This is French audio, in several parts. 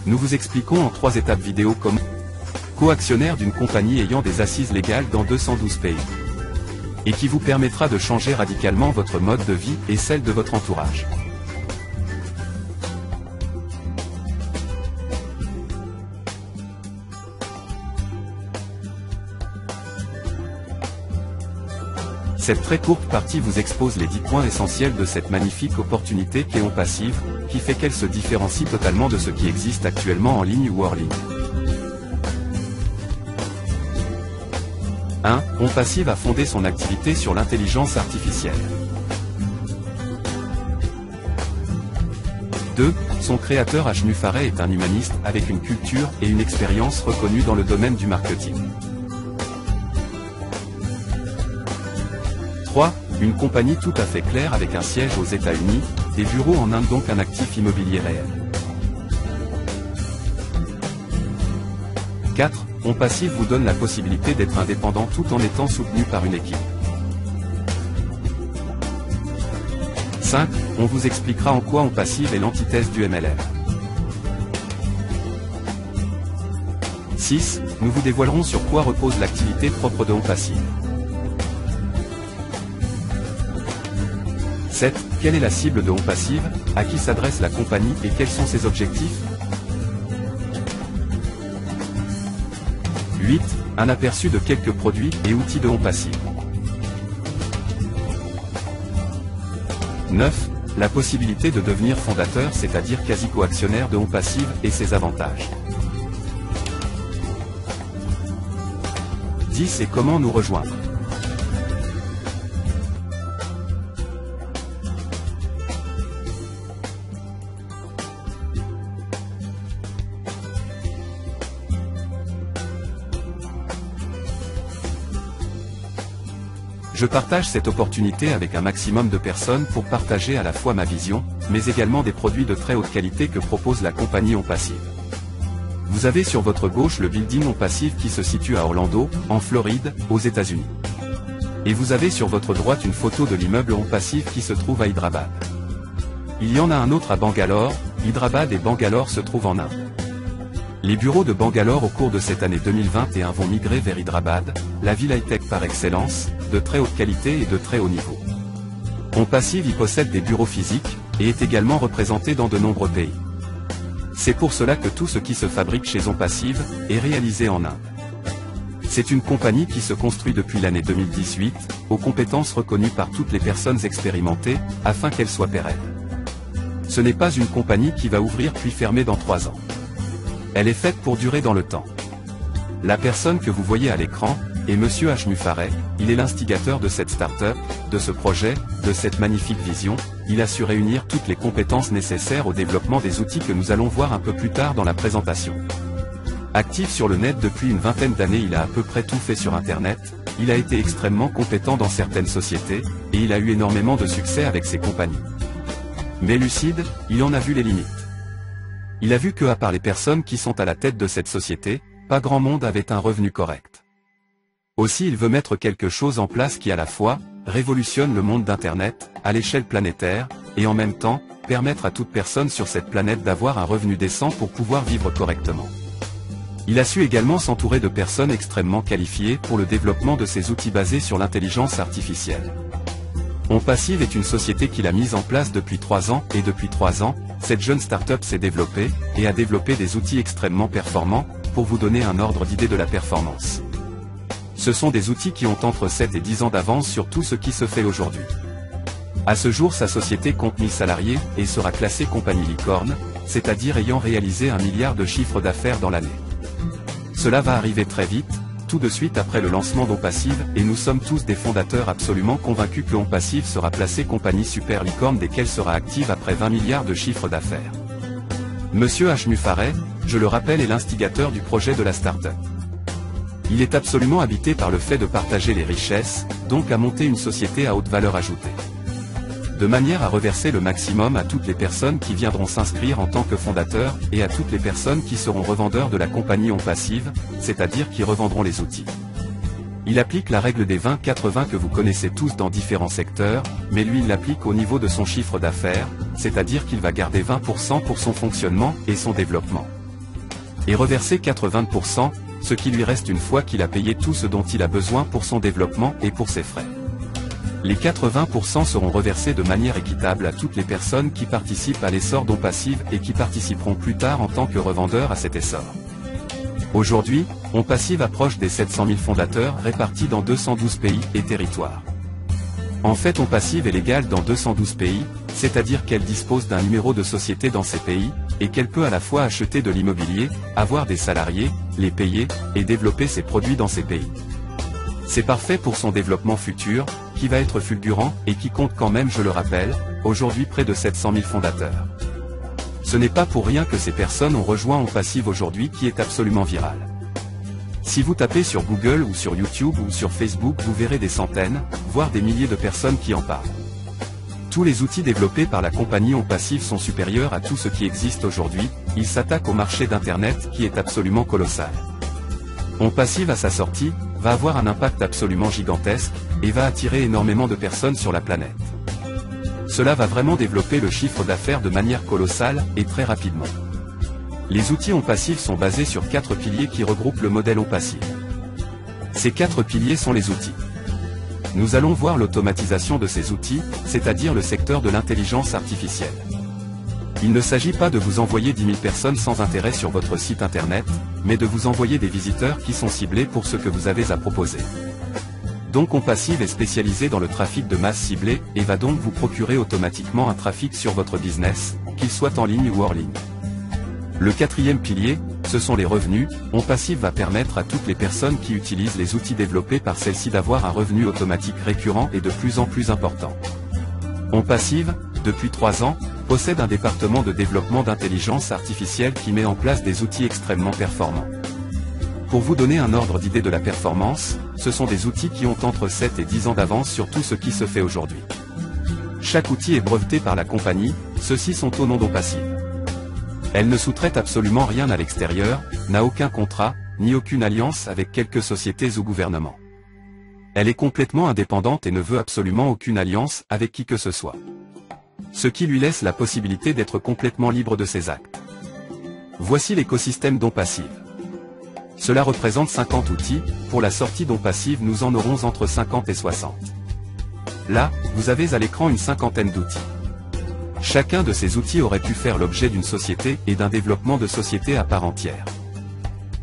Nous vous expliquons en 3 étapes vidéo comment co-actionnaire d'une compagnie ayant des assises légales dans 212 pays. Et qui vous permettra de changer radicalement votre mode de vie et celle de votre entourage. Cette très courte partie vous expose les 10 points essentiels de cette magnifique opportunité qu'est OnPassive, qui fait qu'elle se différencie totalement de ce qui existe actuellement en ligne ou hors ligne. 1. OnPassive a fondé son activité sur l'intelligence artificielle. 2. Son créateur Ashnu Farey est un humaniste avec une culture et une expérience reconnue dans le domaine du marketing. 3. Une compagnie tout à fait claire avec un siège aux États-Unis, des bureaux en Inde, donc un actif immobilier réel. 4. OnPassive vous donne la possibilité d'être indépendant tout en étant soutenu par une équipe. 5. On vous expliquera en quoi OnPassive est l'antithèse du MLM. 6. Nous vous dévoilerons sur quoi repose l'activité propre de OnPassive. 7. Quelle est la cible de OnPassive, à qui s'adresse la compagnie et quels sont ses objectifs? 8. Un aperçu de quelques produits et outils de OnPassive. 9. La possibilité de devenir fondateur, c'est-à-dire quasi co-actionnaire de OnPassive et ses avantages. 10. Et comment nous rejoindre. Je partage cette opportunité avec un maximum de personnes pour partager à la fois ma vision, mais également des produits de très haute qualité que propose la compagnie OnPassive. Vous avez sur votre gauche le building OnPassive qui se situe à Orlando, en Floride, aux États-Unis. Et vous avez sur votre droite une photo de l'immeuble OnPassive qui se trouve à Hyderabad. Il y en a un autre à Bangalore. Hyderabad et Bangalore se trouvent en Inde. Les bureaux de Bangalore au cours de cette année 2021 vont migrer vers Hyderabad, la ville high-tech par excellence, de très haute qualité et de très haut niveau. OnPassive y possède des bureaux physiques, et est également représenté dans de nombreux pays. C'est pour cela que tout ce qui se fabrique chez OnPassive est réalisé en Inde. C'est une compagnie qui se construit depuis l'année 2018, aux compétences reconnues par toutes les personnes expérimentées, afin qu'elle soit pérenne. Ce n'est pas une compagnie qui va ouvrir puis fermer dans 3 ans. Elle est faite pour durer dans le temps. La personne que vous voyez à l'écran est Monsieur Ashnu Farey. Il est l'instigateur de cette start-up, de ce projet, de cette magnifique vision. Il a su réunir toutes les compétences nécessaires au développement des outils que nous allons voir un peu plus tard dans la présentation. Actif sur le net depuis une vingtaine d'années, il a à peu près tout fait sur Internet. Il a été extrêmement compétent dans certaines sociétés, et il a eu énormément de succès avec ses compagnies. Mais lucide, il en a vu les limites. Il a vu que à part les personnes qui sont à la tête de cette société, pas grand monde avait un revenu correct. Aussi il veut mettre quelque chose en place qui à la fois, révolutionne le monde d'Internet, à l'échelle planétaire, et en même temps, permettre à toute personne sur cette planète d'avoir un revenu décent pour pouvoir vivre correctement. Il a su également s'entourer de personnes extrêmement qualifiées pour le développement de ces outils basés sur l'intelligence artificielle. OnPassive est une société qu'il a mise en place depuis 3 ans, et depuis 3 ans, cette jeune start-up s'est développée, et a développé des outils extrêmement performants, pour vous donner un ordre d'idée de la performance. Ce sont des outils qui ont entre 7 et 10 ans d'avance sur tout ce qui se fait aujourd'hui. À ce jour, sa société compte 1000 salariés, et sera classée compagnie licorne, c'est-à-dire ayant réalisé 1 milliard de chiffre d'affaires dans l'année. Cela va arriver très vite, tout de suite après le lancement d'OnPassive, et nous sommes tous des fondateurs absolument convaincus que OnPassive sera placée compagnie super licorne dès qu'elle sera active après 20 milliards de chiffre d'affaires. Monsieur Ashnu Farey, je le rappelle, est l'instigateur du projet de la start-up. Il est absolument habité par le fait de partager les richesses, donc à monter une société à haute valeur ajoutée. De manière à reverser le maximum à toutes les personnes qui viendront s'inscrire en tant que fondateurs, et à toutes les personnes qui seront revendeurs de la compagnie OnPassive, c'est-à-dire qui revendront les outils. Il applique la règle des 20-80 que vous connaissez tous dans différents secteurs, mais lui il l'applique au niveau de son chiffre d'affaires, c'est-à-dire qu'il va garder 20% pour son fonctionnement et son développement. et reverser 80%, ce qui lui reste une fois qu'il a payé tout ce dont il a besoin pour son développement et pour ses frais. Les 80% seront reversés de manière équitable à toutes les personnes qui participent à l'essor d'OnPassive et qui participeront plus tard en tant que revendeurs à cet essor. Aujourd'hui, OnPassive approche des 700 000 fondateurs répartis dans 212 pays et territoires. En fait, OnPassive est légale dans 212 pays, c'est-à-dire qu'elle dispose d'un numéro de société dans ces pays, et qu'elle peut à la fois acheter de l'immobilier, avoir des salariés, les payer, et développer ses produits dans ces pays. C'est parfait pour son développement futur, qui va être fulgurant, et qui compte quand même, je le rappelle, aujourd'hui près de 700 000 fondateurs. Ce n'est pas pour rien que ces personnes ont rejoint OnPassive aujourd'hui qui est absolument viral. Si vous tapez sur Google ou sur YouTube ou sur Facebook, vous verrez des centaines, voire des milliers de personnes qui en parlent. Tous les outils développés par la compagnie OnPassive sont supérieurs à tout ce qui existe aujourd'hui, ils s'attaquent au marché d'Internet qui est absolument colossal. OnPassive à sa sortie, va avoir un impact absolument gigantesque, et va attirer énormément de personnes sur la planète. Cela va vraiment développer le chiffre d'affaires de manière colossale, et très rapidement. Les outils OnPassive sont basés sur 4 piliers qui regroupent le modèle OnPassive. Ces 4 piliers sont les outils. Nous allons voir l'automatisation de ces outils, c'est-à-dire le secteur de l'intelligence artificielle. Il ne s'agit pas de vous envoyer 10 000 personnes sans intérêt sur votre site internet, mais de vous envoyer des visiteurs qui sont ciblés pour ce que vous avez à proposer. Donc OnPassive est spécialisé dans le trafic de masse ciblé, et va donc vous procurer automatiquement un trafic sur votre business, qu'il soit en ligne ou hors ligne. Le 4e pilier, ce sont les revenus. OnPassive va permettre à toutes les personnes qui utilisent les outils développés par celles-ci d'avoir un revenu automatique récurrent et de plus en plus important. OnPassive, depuis 3 ans, possède un département de développement d'intelligence artificielle qui met en place des outils extrêmement performants. Pour vous donner un ordre d'idée de la performance, ce sont des outils qui ont entre 7 et 10 ans d'avance sur tout ce qui se fait aujourd'hui. Chaque outil est breveté par la compagnie, ceux-ci sont au nom d'OnPassive. Elle ne sous-traite absolument rien à l'extérieur, n'a aucun contrat, ni aucune alliance avec quelques sociétés ou gouvernements. Elle est complètement indépendante et ne veut absolument aucune alliance avec qui que ce soit. Ce qui lui laisse la possibilité d'être complètement libre de ses actes. Voici l'écosystème d'OnPassive. Cela représente 50 outils, pour la sortie d'OnPassive nous en aurons entre 50 et 60. Là, vous avez à l'écran une cinquantaine d'outils. Chacun de ces outils aurait pu faire l'objet d'une société et d'un développement de société à part entière.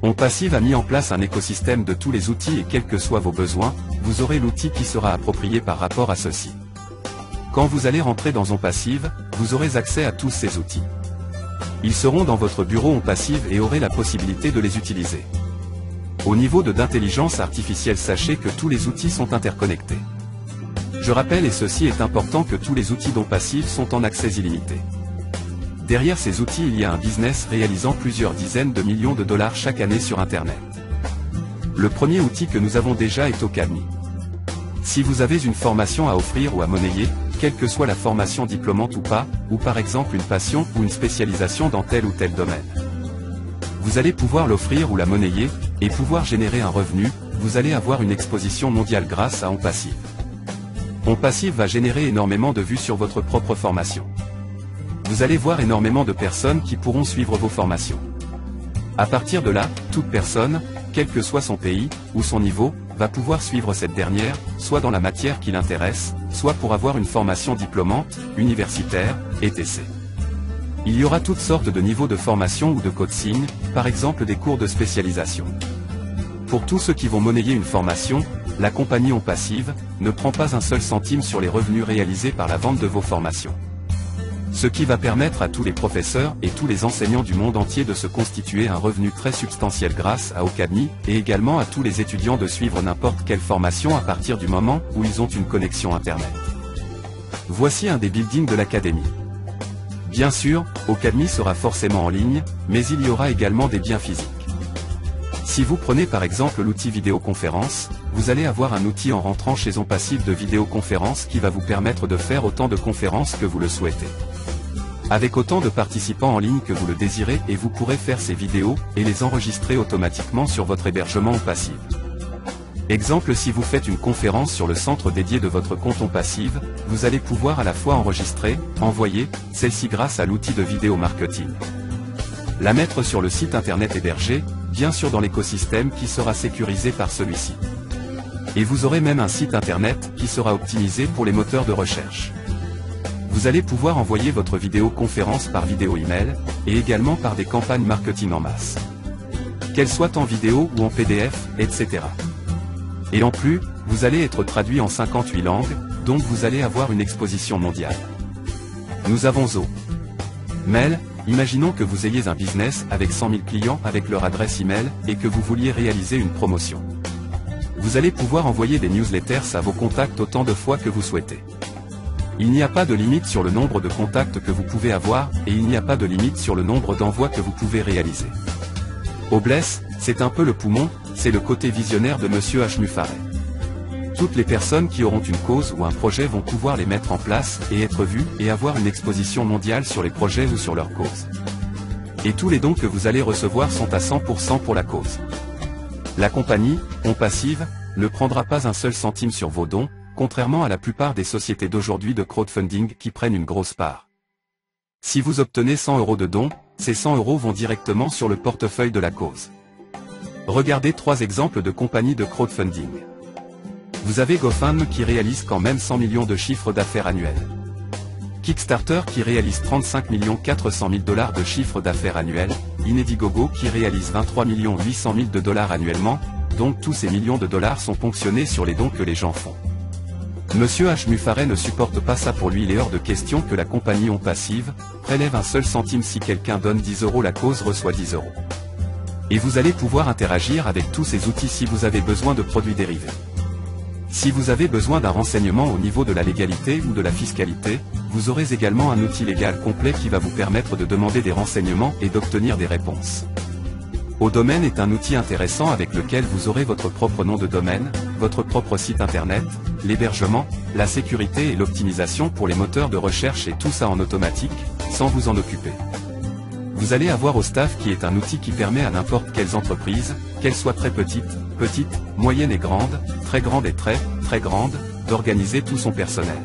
OnPassive a mis en place un écosystème de tous les outils et quels que soient vos besoins, vous aurez l'outil qui sera approprié par rapport à ceux-ci. Quand vous allez rentrer dans OnPassive, vous aurez accès à tous ces outils. Ils seront dans votre bureau OnPassive et aurez la possibilité de les utiliser. Au niveau d'intelligence artificielle, sachez que tous les outils sont interconnectés. Je rappelle, et ceci est important, que tous les outils d'OnPassive sont en accès illimité. Derrière ces outils, il y a un business réalisant plusieurs dizaines de millions de dollars chaque année sur Internet. Le premier outil que nous avons déjà est Ocademy. Si vous avez une formation à offrir ou à monnayer, quelle que soit la formation diplômante ou pas, ou par exemple une passion ou une spécialisation dans tel ou tel domaine, vous allez pouvoir l'offrir ou la monnayer, et pouvoir générer un revenu. Vous allez avoir une exposition mondiale grâce à OnPassive. OnPassive va générer énormément de vues sur votre propre formation. Vous allez voir énormément de personnes qui pourront suivre vos formations. À partir de là, toute personne, quel que soit son pays, ou son niveau, va pouvoir suivre cette dernière, soit dans la matière qui l'intéresse, soit pour avoir une formation diplômante, universitaire, etc. Il y aura toutes sortes de niveaux de formation ou de coaching, par exemple des cours de spécialisation. Pour tous ceux qui vont monnayer une formation, la compagnie OnPassive ne prend pas un seul centime sur les revenus réalisés par la vente de vos formations. Ce qui va permettre à tous les professeurs et tous les enseignants du monde entier de se constituer un revenu très substantiel grâce à Ocademy, et également à tous les étudiants de suivre n'importe quelle formation à partir du moment où ils ont une connexion Internet. Voici un des buildings de l'académie. Bien sûr, Ocademy sera forcément en ligne, mais il y aura également des biens physiques. Si vous prenez par exemple l'outil vidéoconférence, vous allez avoir un outil en rentrant chez OnPassive de vidéoconférence qui va vous permettre de faire autant de conférences que vous le souhaitez, avec autant de participants en ligne que vous le désirez, et vous pourrez faire ces vidéos et les enregistrer automatiquement sur votre hébergement OnPassive. Exemple, si vous faites une conférence sur le centre dédié de votre compte OnPassive, vous allez pouvoir à la fois enregistrer, envoyer celle-ci grâce à l'outil de vidéo marketing. La mettre sur le site internet hébergé, bien sûr dans l'écosystème qui sera sécurisé par celui-ci. Et vous aurez même un site internet qui sera optimisé pour les moteurs de recherche. Vous allez pouvoir envoyer votre vidéoconférence par vidéo email, et également par des campagnes marketing en masse. Qu'elles soient en vidéo ou en PDF, etc. Et en plus, vous allez être traduit en 58 langues, donc vous allez avoir une exposition mondiale. Nous avons Mail. Imaginons que vous ayez un business avec 100 000 clients avec leur adresse email, et que vous vouliez réaliser une promotion. Vous allez pouvoir envoyer des newsletters à vos contacts autant de fois que vous souhaitez. Il n'y a pas de limite sur le nombre de contacts que vous pouvez avoir, et il n'y a pas de limite sur le nombre d'envois que vous pouvez réaliser. Obless, c'est un peu le poumon, c'est le côté visionnaire de Monsieur H. Muffaret. Toutes les personnes qui auront une cause ou un projet vont pouvoir les mettre en place, et être vues, et avoir une exposition mondiale sur les projets ou sur leur cause. Et tous les dons que vous allez recevoir sont à 100% pour la cause. La compagnie, OnPassive, ne prendra pas un seul centime sur vos dons, contrairement à la plupart des sociétés d'aujourd'hui de crowdfunding qui prennent une grosse part. Si vous obtenez 100 € de dons, ces 100 € vont directement sur le portefeuille de la cause. Regardez 3 exemples de compagnies de crowdfunding. Vous avez GoFundMe qui réalise quand même 100 millions de chiffre d'affaires annuel. Kickstarter qui réalise 35 400 000 $ de chiffre d'affaires annuel, Indiegogo qui réalise 23 800 000 $ annuellement, donc tous ces millions de dollars sont ponctionnés sur les dons que les gens font. Monsieur H. Muffaret ne supporte pas ça, pour lui il est hors de question que la compagnie OnPassive prélève un seul centime. Si quelqu'un donne 10 €, la cause reçoit 10 €. Et vous allez pouvoir interagir avec tous ces outils si vous avez besoin de produits dérivés. Si vous avez besoin d'un renseignement au niveau de la légalité ou de la fiscalité, vous aurez également un outil légal complet qui va vous permettre de demander des renseignements et d'obtenir des réponses. ODomaine est un outil intéressant avec lequel vous aurez votre propre nom de domaine, votre propre site internet, l'hébergement, la sécurité et l'optimisation pour les moteurs de recherche, et tout ça en automatique, sans vous en occuper. Vous allez avoir OStaff qui est un outil qui permet à n'importe quelles entreprises, qu'elles soient très petites, moyennes et grandes, très grandes et très grandes, d'organiser tout son personnel.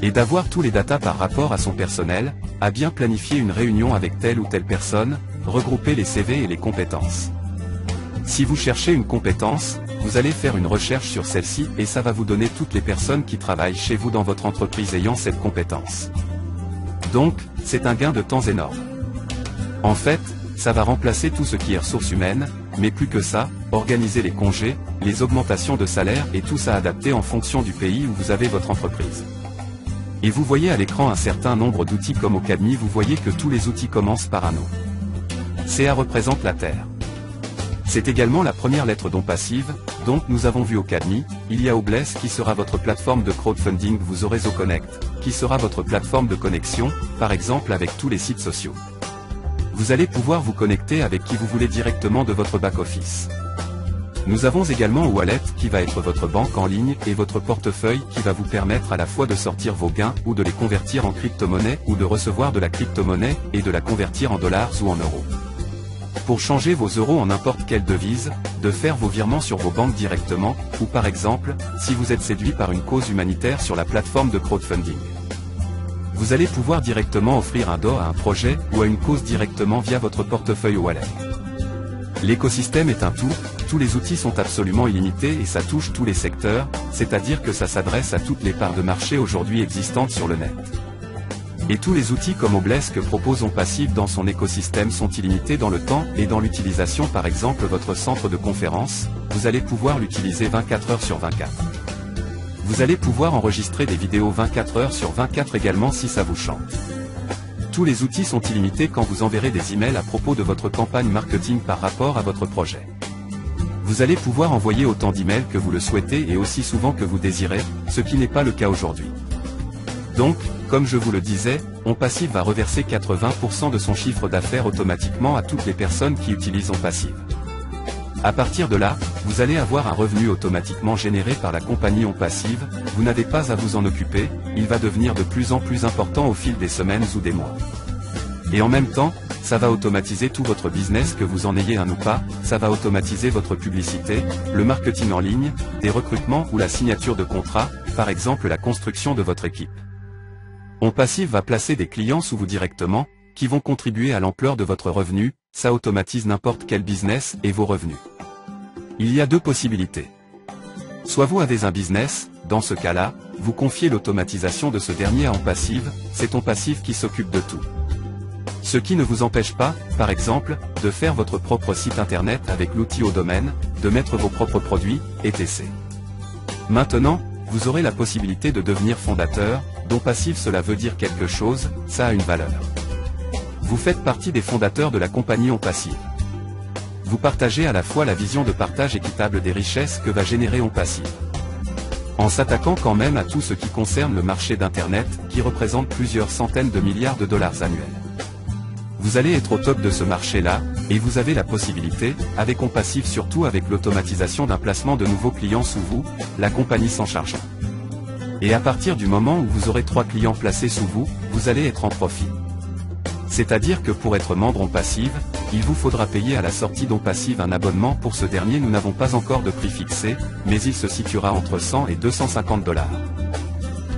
Et d'avoir tous les datas par rapport à son personnel, à bien planifier une réunion avec telle ou telle personne, regrouper les CV et les compétences. Si vous cherchez une compétence, vous allez faire une recherche sur celle-ci et ça va vous donner toutes les personnes qui travaillent chez vous dans votre entreprise ayant cette compétence. Donc, c'est un gain de temps énorme. En fait, ça va remplacer tout ce qui est ressources humaines, mais plus que ça, organiser les congés, les augmentations de salaire et tout ça adapté en fonction du pays où vous avez votre entreprise. Et vous voyez à l'écran un certain nombre d'outils comme Ocademy, vous voyez que tous les outils commencent par un O. CA représente la Terre. C'est également la première lettre d'OnPassive, donc nous avons vu Ocademy, il y a Obless qui sera votre plateforme de crowdfunding, vous aurez OConnect, qui sera votre plateforme de connexion, par exemple avec tous les sites sociaux. Vous allez pouvoir vous connecter avec qui vous voulez directement de votre back-office. Nous avons également Wallet qui va être votre banque en ligne et votre portefeuille qui va vous permettre à la fois de sortir vos gains ou de les convertir en crypto-monnaie ou de recevoir de la crypto-monnaie et de la convertir en dollars ou en euros. Pour changer vos euros en n'importe quelle devise, de faire vos virements sur vos banques directement, ou par exemple, si vous êtes séduit par une cause humanitaire sur la plateforme de crowdfunding. Vous allez pouvoir directement offrir un don à un projet ou à une cause directement via votre portefeuille Wallet. L'écosystème est un tout, tous les outils sont absolument illimités et ça touche tous les secteurs, c'est-à-dire que ça s'adresse à toutes les parts de marché aujourd'hui existantes sur le net. Et tous les outils comme Obless que propose OnPassive dans son écosystème sont illimités dans le temps et dans l'utilisation. Par exemple votre centre de conférence, vous allez pouvoir l'utiliser 24 heures sur 24. Vous allez pouvoir enregistrer des vidéos 24 heures sur 24 également si ça vous chante. Tous les outils sont illimités quand vous enverrez des emails à propos de votre campagne marketing par rapport à votre projet. Vous allez pouvoir envoyer autant d'emails que vous le souhaitez et aussi souvent que vous désirez, ce qui n'est pas le cas aujourd'hui. Donc, comme je vous le disais, OnPassive va reverser 80% de son chiffre d'affaires automatiquement à toutes les personnes qui utilisent OnPassive. À partir de là, vous allez avoir un revenu automatiquement généré par la compagnie OnPassive, vous n'avez pas à vous en occuper, il va devenir de plus en plus important au fil des semaines ou des mois. Et en même temps, ça va automatiser tout votre business, que vous en ayez un ou pas, ça va automatiser votre publicité, le marketing en ligne, des recrutements ou la signature de contrats, par exemple la construction de votre équipe. OnPassive va placer des clients sous vous directement, qui vont contribuer à l'ampleur de votre revenu. Ça automatise n'importe quel business et vos revenus. Il y a deux possibilités. Soit vous avez un business, dans ce cas-là, vous confiez l'automatisation de ce dernier à OnPassive, c'est OnPassive qui s'occupe de tout. Ce qui ne vous empêche pas, par exemple, de faire votre propre site internet avec l'outil au domaine, de mettre vos propres produits, etc. Maintenant, vous aurez la possibilité de devenir fondateur. d'OnPassive, cela veut dire quelque chose, ça a une valeur. Vous faites partie des fondateurs de la compagnie OnPassive. Vous partagez à la fois la vision de partage équitable des richesses que va générer OnPassive, en s'attaquant quand même à tout ce qui concerne le marché d'Internet, qui représente plusieurs centaines de milliards de dollars annuels. Vous allez être au top de ce marché-là, et vous avez la possibilité, avec OnPassive surtout avec l'automatisation d'un placement de nouveaux clients sous vous, la compagnie s'en chargera. Et à partir du moment où vous aurez 3 clients placés sous vous, vous allez être en profit. C'est-à-dire que pour être membre OnPassive, il vous faudra payer à la sortie d'OnPassive un abonnement. Pour ce dernier, nous n'avons pas encore de prix fixé, mais il se situera entre 100 et 250 $.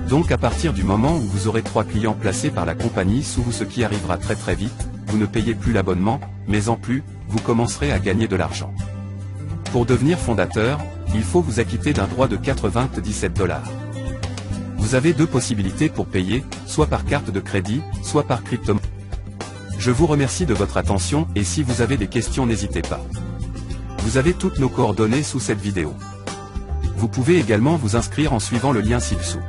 Donc à partir du moment où vous aurez 3 clients placés par la compagnie sous vous, ce qui arrivera très très vite, vous ne payez plus l'abonnement, mais en plus, vous commencerez à gagner de l'argent. Pour devenir fondateur, il faut vous acquitter d'un droit de 97 $. Vous avez deux possibilités pour payer, soit par carte de crédit, soit par crypto-monnaie. Je vous remercie de votre attention et si vous avez des questions n'hésitez pas. Vous avez toutes nos coordonnées sous cette vidéo. Vous pouvez également vous inscrire en suivant le lien ci-dessous.